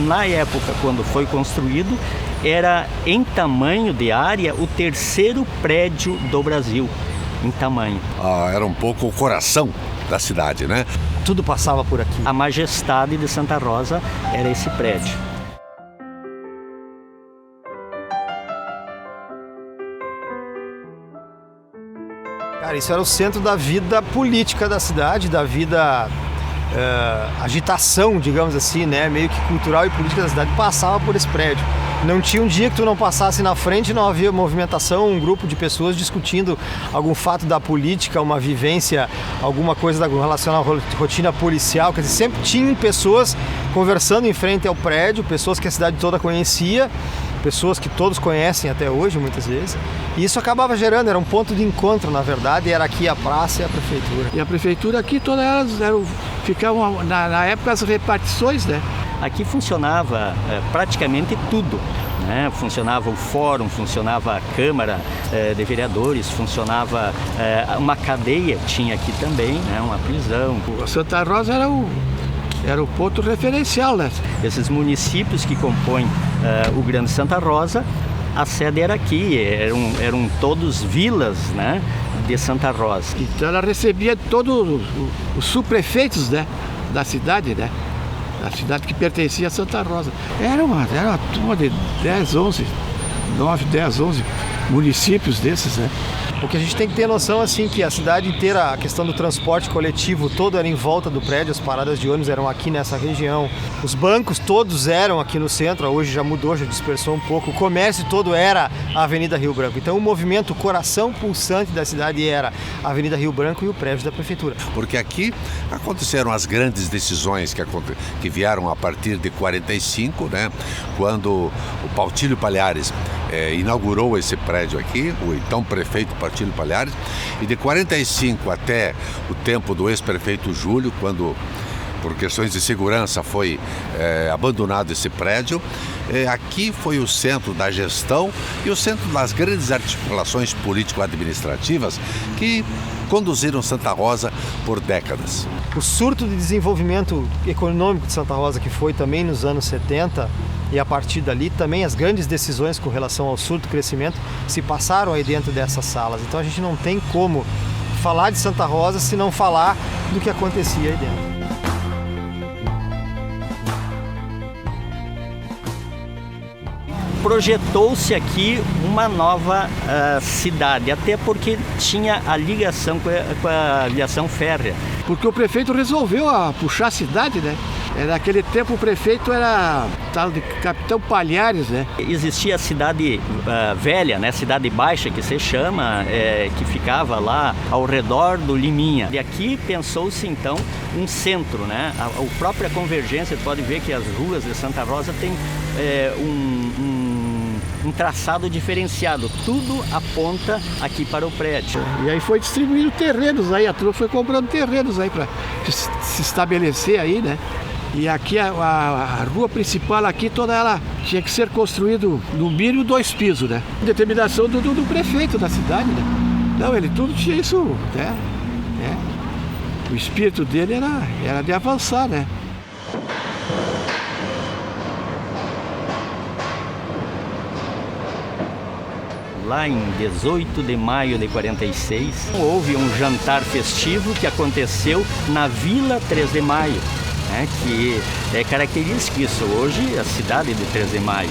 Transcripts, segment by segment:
na época, quando foi construído, era em tamanho de área o terceiro prédio do Brasil, em tamanho. Era um pouco o coração da cidade, né? Tudo passava por aqui. A Majestade de Santa Rosa era esse prédio. Cara, isso era o centro da vida política da cidade, da vida agitação, digamos assim, né? Meio que cultural e política da cidade passava por esse prédio. Não tinha um dia que tu não passasse na frente e não havia movimentação, um grupo de pessoas discutindo algum fato da política, uma vivência, alguma coisa relacionada à rotina policial. Quer dizer, sempre tinham pessoas conversando em frente ao prédio, pessoas que a cidade toda conhecia, pessoas que todos conhecem até hoje, muitas vezes. E isso acabava gerando, era um ponto de encontro, na verdade, era aqui a praça e a prefeitura. E a prefeitura aqui, todas elas ficavam, na época, as repartições, né? Aqui funcionava praticamente tudo, né? Funcionava o fórum, funcionava a Câmara de Vereadores, funcionava uma cadeia, tinha aqui também, né? Uma prisão. A Santa Rosa era o ponto referencial, né? Esses municípios que compõem o Grande Santa Rosa, a sede era aqui, eram todos vilas, né, de Santa Rosa. Então ela recebia todos os subprefeitos, né, da cidade, né? A cidade que pertencia a Santa Rosa. Era uma turma de 9, 10, 11 municípios desses, né? O que a gente tem que ter noção, assim, que a cidade inteira, a questão do transporte coletivo todo era em volta do prédio, as paradas de ônibus eram aqui nessa região, os bancos todos eram aqui no centro, hoje já mudou, já dispersou um pouco, o comércio todo era a Avenida Rio Branco. Então o movimento, o coração pulsante da cidade era a Avenida Rio Branco e o prédio da prefeitura. Porque aqui aconteceram as grandes decisões que vieram a partir de 45, né? Quando o Pautílio Palhares inaugurou esse prédio aqui, o então prefeito Pautílio Palhares, e de 45 até o tempo do ex-prefeito Júlio, quando por questões de segurança foi abandonado esse prédio, aqui foi o centro da gestão e o centro das grandes articulações político-administrativas que conduziram Santa Rosa por décadas. O surto de desenvolvimento econômico de Santa Rosa, que foi também nos anos 70, e a partir dali também as grandes decisões com relação ao surto crescimento se passaram aí dentro dessas salas. Então a gente não tem como falar de Santa Rosa se não falar do que acontecia aí dentro. Projetou-se aqui uma nova cidade, até porque tinha a ligação com a aviação férrea. Porque o prefeito resolveu puxar a cidade, né? Naquele tempo o prefeito era tal de Capitão Palhares, né? Existia a cidade velha, né? Cidade Baixa, que se chama, que ficava lá ao redor do Liminha. E aqui pensou-se então um centro, né? A própria convergência, pode ver que as ruas de Santa Rosa têm um traçado diferenciado, tudo aponta aqui para o prédio. E aí foi distribuindo terrenos aí, a turma foi comprando terrenos aí para se estabelecer aí, né? E aqui a rua principal aqui, toda ela tinha que ser construído no mínimo 2 pisos, né? Determinação do prefeito da cidade, né? Não, ele tudo tinha isso, né? O espírito dele era de avançar, né? Lá em 18 de maio de 46, houve um jantar festivo que aconteceu na Vila 3 de Maio, né, que é característico isso. Hoje, a cidade de 3 de Maio.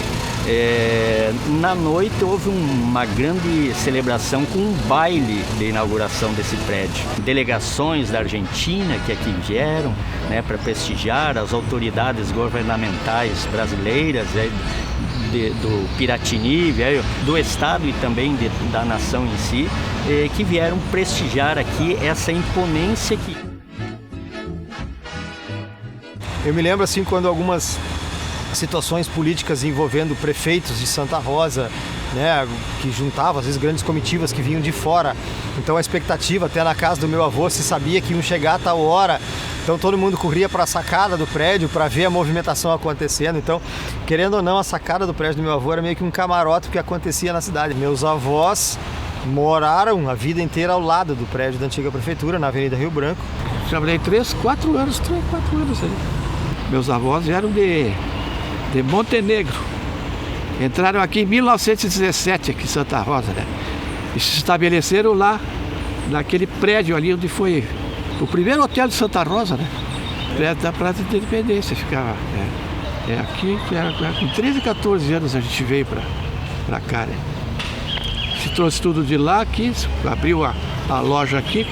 Na noite houve uma grande celebração com um baile de inauguração desse prédio. Delegações da Argentina que aqui vieram, né, para prestigiar as autoridades governamentais brasileiras, do Piratini, do Estado e também da nação em si, que vieram prestigiar aqui essa imponência que... Eu me lembro assim quando algumas situações políticas envolvendo prefeitos de Santa Rosa, né, que juntavam às vezes grandes comitivas que vinham de fora. Então a expectativa, até na casa do meu avô, se sabia que iam chegar a tal hora. Então todo mundo corria para a sacada do prédio para ver a movimentação acontecendo. Então, querendo ou não, a sacada do prédio do meu avô era meio que um camarote que acontecia na cidade. Meus avós moraram a vida inteira ao lado do prédio da antiga prefeitura, na Avenida Rio Branco. Trabalhei 3, 4 anos ali. Meus avós eram de de Montenegro. Entraram aqui em 1917, aqui em Santa Rosa, né? E se estabeleceram lá, naquele prédio ali onde foi o primeiro hotel de Santa Rosa, né? Prédio da Praça da Independência, ficava aqui, com 13, 14 anos a gente veio pra cá, né? Se trouxe tudo de lá aqui, abriu a loja aqui,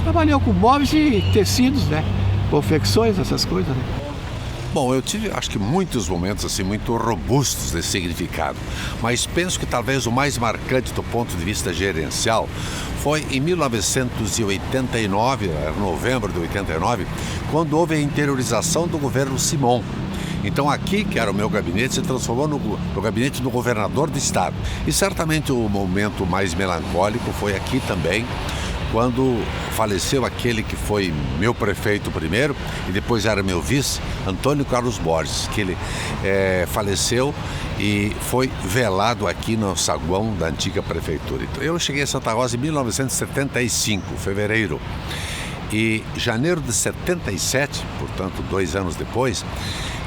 trabalhou com móveis e tecidos, né? Confecções, essas coisas, né? Bom, eu tive, acho que muitos momentos assim muito robustos desse significado, mas penso que talvez o mais marcante do ponto de vista gerencial foi em 1989, novembro de 89, quando houve a interiorização do governo Simon. Então aqui, que era o meu gabinete, se transformou no gabinete do governador do estado. E certamente o momento mais melancólico foi aqui também, quando faleceu aquele que foi meu prefeito primeiro e depois era meu vice, Antônio Carlos Borges, que ele faleceu e foi velado aqui no saguão da antiga prefeitura. Então, eu cheguei a Santa Rosa em 1975, fevereiro. E janeiro de 77, portanto 2 anos depois,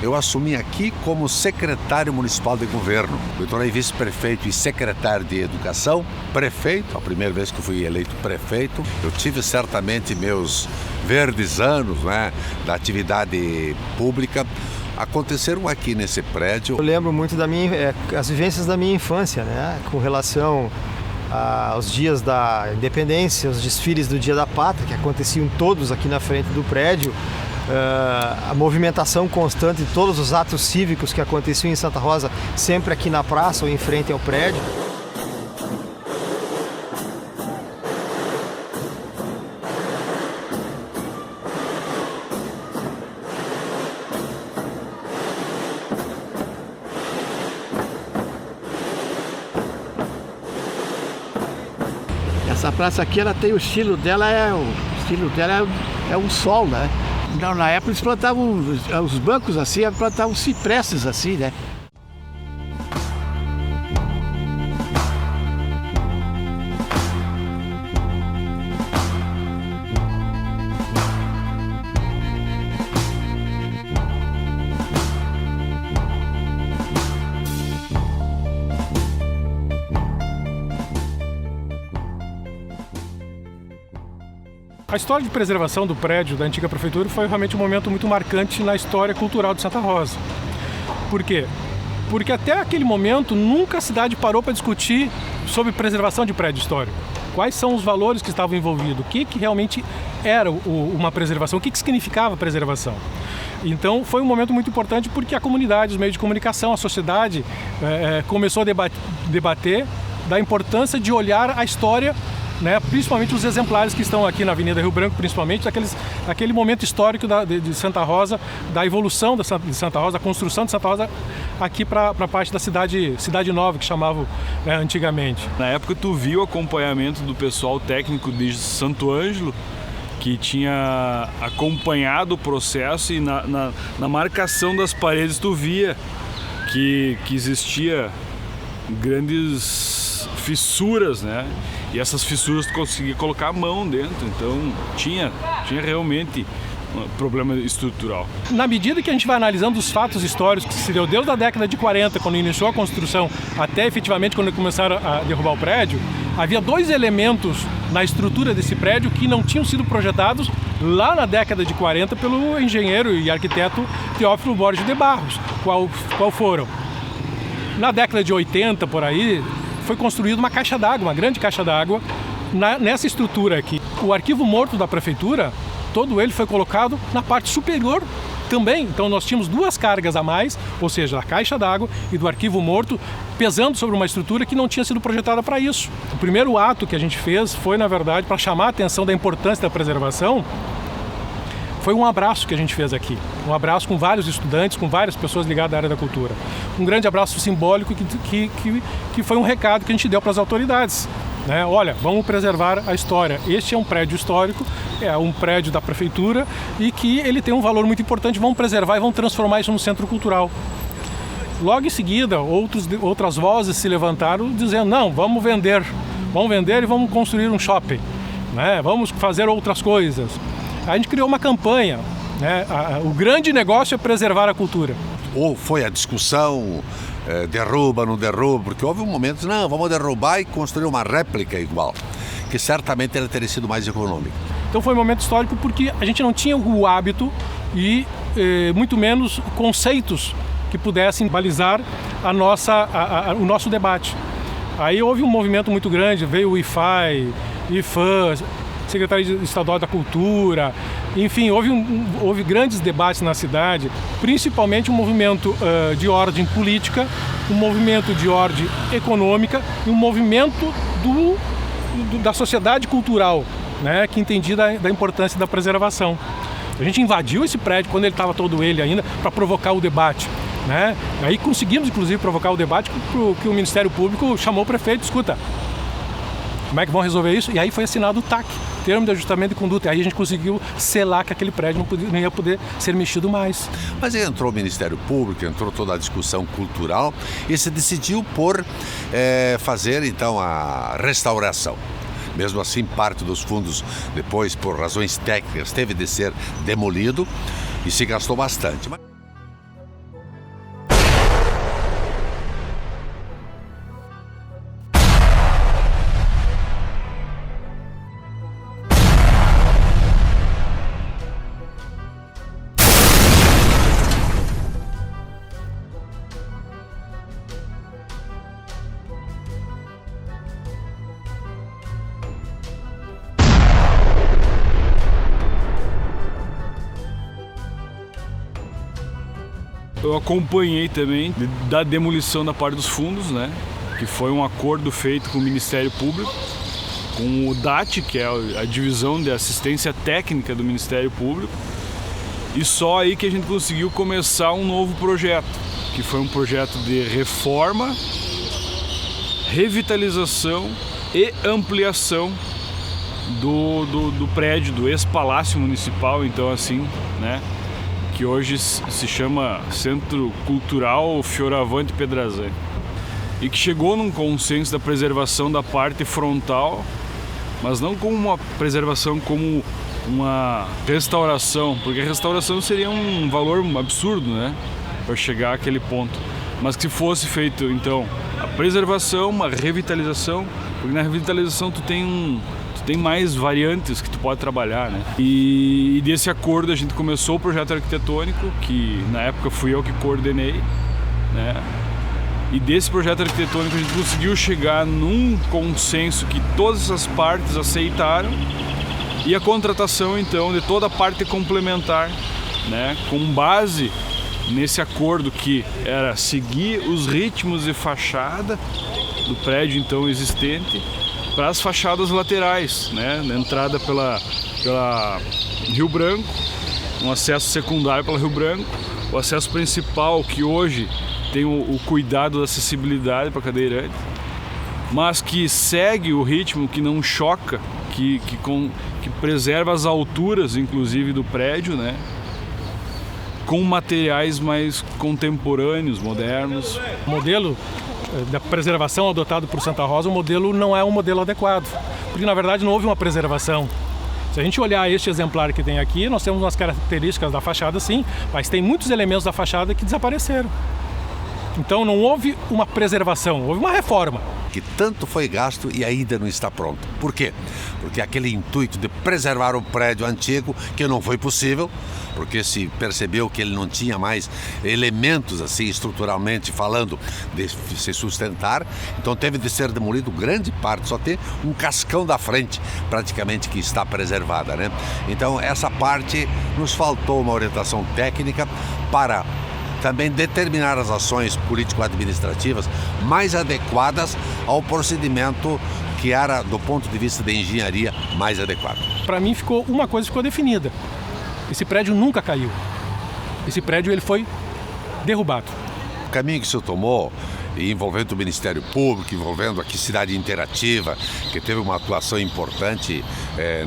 eu assumi aqui como secretário municipal de governo. Eu tornei vice-prefeito e secretário de educação, prefeito, a primeira vez que eu fui eleito prefeito. Eu tive certamente meus verdes anos, né, da atividade pública. Aconteceram aqui nesse prédio. Eu lembro muito as vivências da minha infância, né, com relação aos dias da independência, os desfiles do Dia da Pátria, que aconteciam todos aqui na frente do prédio. A movimentação constante de todos os atos cívicos que aconteciam em Santa Rosa, sempre aqui na praça ou em frente ao prédio. Essa praça aqui, ela tem o estilo dela é um sol, né? Então, na época eles plantavam os bancos assim, plantavam ciprestes assim, né? A história de preservação do prédio da antiga prefeitura foi realmente um momento muito marcante na história cultural de Santa Rosa. Por quê? Porque até aquele momento nunca a cidade parou para discutir sobre preservação de prédio histórico. Quais são os valores que estavam envolvidos? O que realmente era uma preservação? O que significava preservação? Então foi um momento muito importante porque a comunidade, os meios de comunicação, a sociedade começou a debater da importância de olhar a história, né, principalmente os exemplares que estão aqui na Avenida Rio Branco, principalmente aquele momento histórico de Santa Rosa, da evolução de Santa Rosa, da construção de Santa Rosa aqui para a parte da cidade nova, que chamavam, né, antigamente. Na época tu viu o acompanhamento do pessoal técnico de Santo Ângelo, que tinha acompanhado o processo, e na marcação das paredes tu via que existia grandes fissuras, né? E essas fissuras tu conseguia colocar a mão dentro, então tinha realmente um problema estrutural. Na medida que a gente vai analisando os fatos históricos que se deu desde a década de 40, quando iniciou a construção, até efetivamente quando começaram a derrubar o prédio, havia 2 elementos na estrutura desse prédio que não tinham sido projetados lá na década de 40 pelo engenheiro e arquiteto Teófilo Borges de Barros. Qual foram? Na década de 80, por aí, foi construída uma caixa d'água, uma grande caixa d'água, nessa estrutura aqui. O arquivo morto da prefeitura, todo ele foi colocado na parte superior também. Então nós tínhamos 2 cargas a mais, ou seja, a caixa d'água e do arquivo morto, pesando sobre uma estrutura que não tinha sido projetada para isso. O primeiro ato que a gente fez foi, na verdade, para chamar a atenção da importância da preservação. Foi um abraço que a gente fez aqui, um abraço com vários estudantes, com várias pessoas ligadas à área da cultura. Um grande abraço simbólico que foi um recado que a gente deu para as autoridades, né? Olha, vamos preservar a história. Este é um prédio histórico, é um prédio da prefeitura e que ele tem um valor muito importante, vamos preservar e vamos transformar isso num centro cultural. Logo em seguida, outras vozes se levantaram dizendo, não, vamos vender e vamos construir um shopping, né? Vamos fazer outras coisas. A gente criou uma campanha, né? O grande negócio é preservar a cultura. ou foi a discussão, derruba, não derruba, porque houve um momento, não, vamos derrubar e construir uma réplica igual, que certamente ela teria sido mais econômica. Então foi um momento histórico porque a gente não tinha o hábito e muito menos conceitos que pudessem balizar o nosso debate. Aí houve um movimento muito grande, veio o IFAI, IFAM, Secretaria Estadual da Cultura, enfim, houve grandes debates na cidade, principalmente um movimento de ordem política, um movimento de ordem econômica e um movimento da sociedade cultural, né, que entendia da importância da preservação. A gente invadiu esse prédio quando ele estava todo ele ainda para provocar o debate, né? Aí conseguimos inclusive provocar o debate que o Ministério Público chamou o prefeito, escuta, como é que vão resolver isso? E aí foi assinado o TAC, Termo de Ajustamento de Conduta, e aí a gente conseguiu selar que aquele prédio não ia poder ser mexido mais. Mas aí entrou o Ministério Público, entrou toda a discussão cultural e se decidiu por fazer então a restauração. Mesmo assim, parte dos fundos, depois, por razões técnicas, teve de ser demolido e se gastou bastante. Eu acompanhei também da demolição da parte dos fundos, né? Que foi um acordo feito com o Ministério Público, com o DAT, que é a divisão de assistência técnica do Ministério Público, e só aí que a gente conseguiu começar um novo projeto, que foi um projeto de reforma, revitalização e ampliação do prédio, do ex-palácio municipal, então assim, né? Que hoje se chama Centro Cultural Fioravante Pedrazani, e que chegou num consenso da preservação da parte frontal, mas não como uma preservação, como uma restauração, porque a restauração seria um valor absurdo, né, para chegar àquele ponto, mas que fosse feito então a preservação, uma revitalização, porque na revitalização tu tem mais variantes que tu pode trabalhar, né? E desse acordo a gente começou o projeto arquitetônico, que na época fui eu que coordenei, né? E desse projeto arquitetônico a gente conseguiu chegar num consenso que todas essas partes aceitaram, e a contratação então de toda a parte complementar, né? Com base nesse acordo que era seguir os ritmos de fachada do prédio então existente, para as fachadas laterais, né? Na entrada pela Rio Branco, um acesso secundário pela Rio Branco, o acesso principal que hoje tem o cuidado da acessibilidade para cadeirante, mas que segue o ritmo, que não choca, que preserva as alturas inclusive do prédio, né? Com materiais mais contemporâneos, modernos. O modelo da preservação adotado por Santa Rosa, o modelo não é um modelo adequado, porque na verdade não houve uma preservação. Se a gente olhar este exemplar que tem aqui, nós temos umas características da fachada sim, mas tem muitos elementos da fachada que desapareceram. Então não houve uma preservação, houve uma reforma. Que tanto foi gasto e ainda não está pronto. Por quê? Porque aquele intuito de preservar o prédio antigo, que não foi possível, porque se percebeu que ele não tinha mais elementos, assim, estruturalmente falando, de se sustentar, então teve de ser demolido grande parte, só tem um cascão da frente, praticamente, que está preservada, né? Então essa parte nos faltou uma orientação técnica para também determinar as ações político-administrativas mais adequadas ao procedimento que era, do ponto de vista de engenharia, mais adequado. Para mim uma coisa ficou definida: esse prédio nunca caiu, esse prédio ele foi derrubado. O caminho que o senhor tomou, envolvendo o Ministério Público, envolvendo aqui Cidade Interativa, que teve uma atuação importante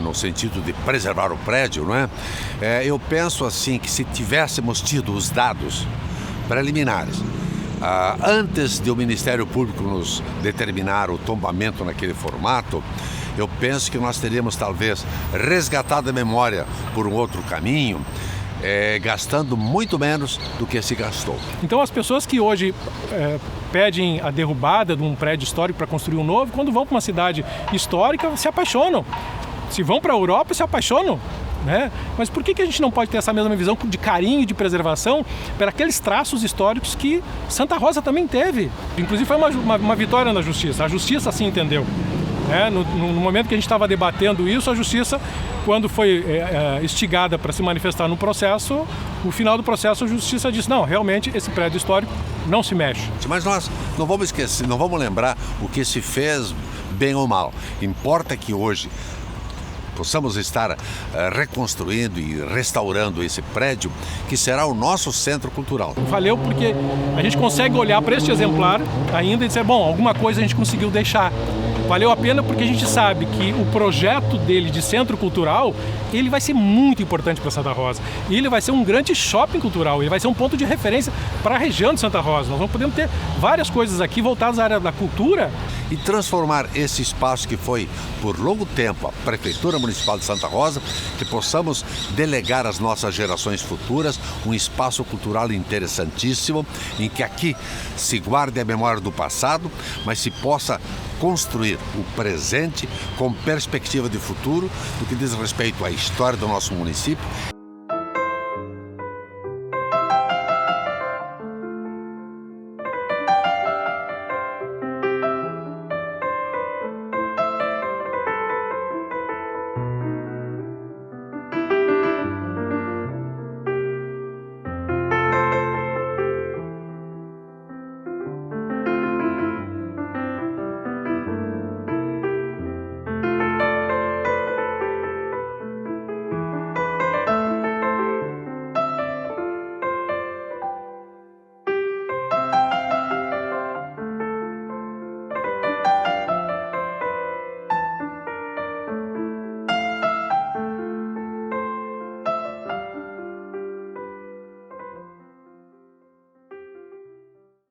no sentido de preservar o prédio, não é? Eu penso assim que se tivéssemos tido os dados preliminares, antes de o Ministério Público nos determinar o tombamento naquele formato, eu penso que nós teríamos talvez resgatado a memória por um outro caminho, gastando muito menos do que se gastou. Então as pessoas que hoje pedem a derrubada de um prédio histórico para construir um novo, quando vão para uma cidade histórica, se apaixonam. Se vão para a Europa, se apaixonam. Né? Mas por que a gente não pode ter essa mesma visão de carinho e de preservação para aqueles traços históricos que Santa Rosa também teve? Inclusive foi uma vitória na Justiça. A Justiça assim entendeu. No momento que a gente estava debatendo isso, a Justiça, quando foi instigada para se manifestar no processo, no final do processo a Justiça disse, não, realmente esse prédio histórico não se mexe. Mas nós não vamos esquecer, não vamos lembrar o que se fez bem ou mal. Importa que hoje possamos estar reconstruindo e restaurando esse prédio, que será o nosso centro cultural. Valeu porque a gente consegue olhar para este exemplar ainda e dizer, bom, alguma coisa a gente conseguiu deixar. Valeu a pena porque a gente sabe que o projeto dele de centro cultural, ele vai ser muito importante para Santa Rosa. E ele vai ser um grande shopping cultural, ele vai ser um ponto de referência para a região de Santa Rosa. Nós vamos poder ter várias coisas aqui voltadas à área da cultura. E transformar esse espaço que foi, por longo tempo, a Prefeitura Municipal de Santa Rosa, que possamos delegar às nossas gerações futuras um espaço cultural interessantíssimo, em que aqui se guarde a memória do passado, mas se possa construir o presente com perspectiva de futuro, no que diz respeito à história do nosso município.